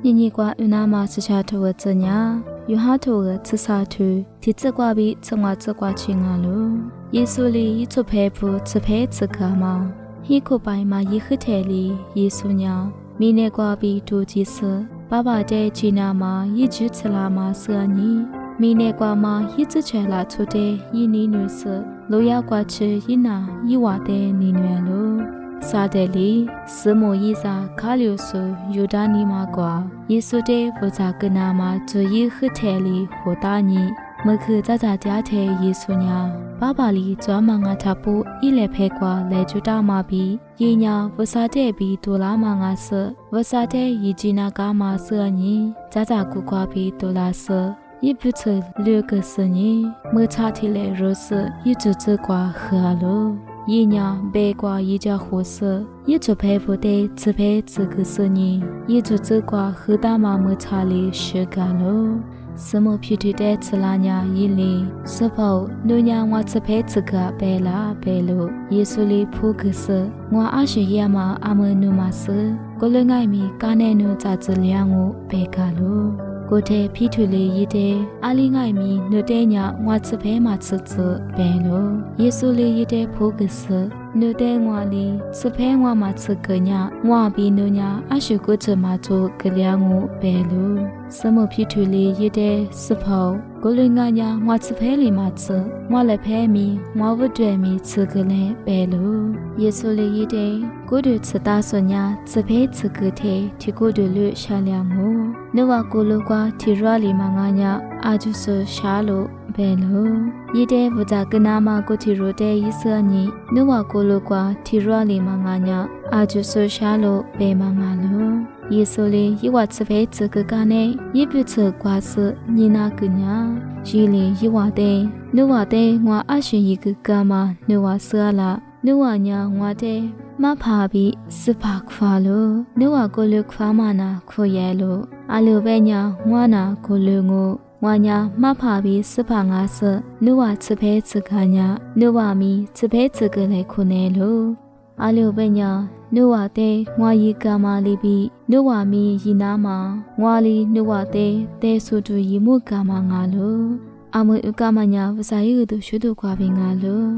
ညညကွာဥနာမစချထဝဇညာယူဟာထောသစာထူဒီစကွာပြီးစငွာစကွာချင်းငါလိုယေဆုလီယချုဖဲဖို့စဖဲစကားမှာဟိခုပိုင်မှာယေခထဲလီယေဆုညာမိနေကွာပြီးဒူဂျီဆဘာဘာတဲ့ချီနာမှာယေဂျူချလာမှာဆာနီမိနေကွာမှာယေချချလာချိုတဲ့ယေနီနွေဆလိုရကွာချေယေနာယေဝတဲ့နီနွယ်လိုစာတယ်လီစမိုယေစာခါလျိုဆူယူဒာနီမာကွာယေဆုတဲ့ဘူဇာကနာမှာဂျူယေခထဲလီဟိုတာနီမခကြကြတဲ့တဲ့ယေဆုညာဘာဘာလီကြွားမငါထပိုးဣလေဖဲကွာလေချူတာမာပြီးယေညာဝစာတဲ့ပြီးဒိုလာမငါဆဝစာတဲ့ယေဂျီနာကားမှာဆာညီကြကြကူကွာပြီးဒိုလာဆယေပုချလေကစညီမချတီလေရောဆယေကျကျကွာခါလိုယေညာဘေကွာယေကြခိုဆယေချဖဲဖို့တဲ့စဖဲစကစညီယေကျကျကွာခတာမမချလီရှေကလိုစမဖြစ်တဲ့ချလာညာယေလီစဖို့နုညာဝတ်စဖဲစကပဲလာပဲလို့ယေဆုလီဖုကစငွာအရှိရမအမနုမဆကိုလငိုင်မီကာနေနုကြကြလျံကိုပဲကလို့ကိုတဲ့ဖိထွေလေးရတဲ့အာလီငိုင်မီနုတဲ့ညာငွာစဖဲမှာချချပဲလို့ယေဆုလီရတဲ့ဖုကစနုတဲ့ငွာလီစဖဲငွာမှာချကညာငွာပြီးနုညာအရှိကိုချမချိုကလျံကိုပဲလို့စမဖြစ်ထွေလေးရတဲ့စဖောကိုလငါညာငွာစဖဲလီမှာချငွာလည်းဖဲမီငွာဝတ်တွေမီချကလည်းပဲလို့ယေဆုလီရတဲ့ကိုတို့စတာဆွညာစဖဲချကတဲ့ဒီကိုတို့လွရှာလျံကိုနဝကိုလိုကွာထီရလီမှာငါညာအာဂျုဆရှာလို့ပဲလို့ရတဲ့ဗဇာကနာမကိုထီရိုတဲ့ယစညီနဝကိုလိုကွာထီရလီမှာငါညာအာဂျုဆရှာလို့ပဲမှာငါလို့ယေဆုလီယဝတ်စဖဲချကကနေယေပုချကွာစညီနာကညာရီလီယဝတဲ့နဝတဲ့ငွာအရှင်ယကကမနဝဆာလာနဝညာငွာတဲ့မဖာပြီးစပါခွာလို့နဝကိုလိုခွာမနာခိုရဲလို့အလိုပဲညာငွာနာကိုလိုငိုဝါညာမဖာပြီးစပါငါဆနဝချဖဲချကညာနဝမီချဖဲချကလေခုနေလို့အလိုပဲညာနဝတဲ့ငွာရီကမာလီပြီးနဝမီရီနာမှာငွာလီနဝတဲ့တဲဆူတူရီမှုကမာငါလို့အမွေဥကမညာဝစာရီတို့ရှုတို့ကွာပြီးငါလို့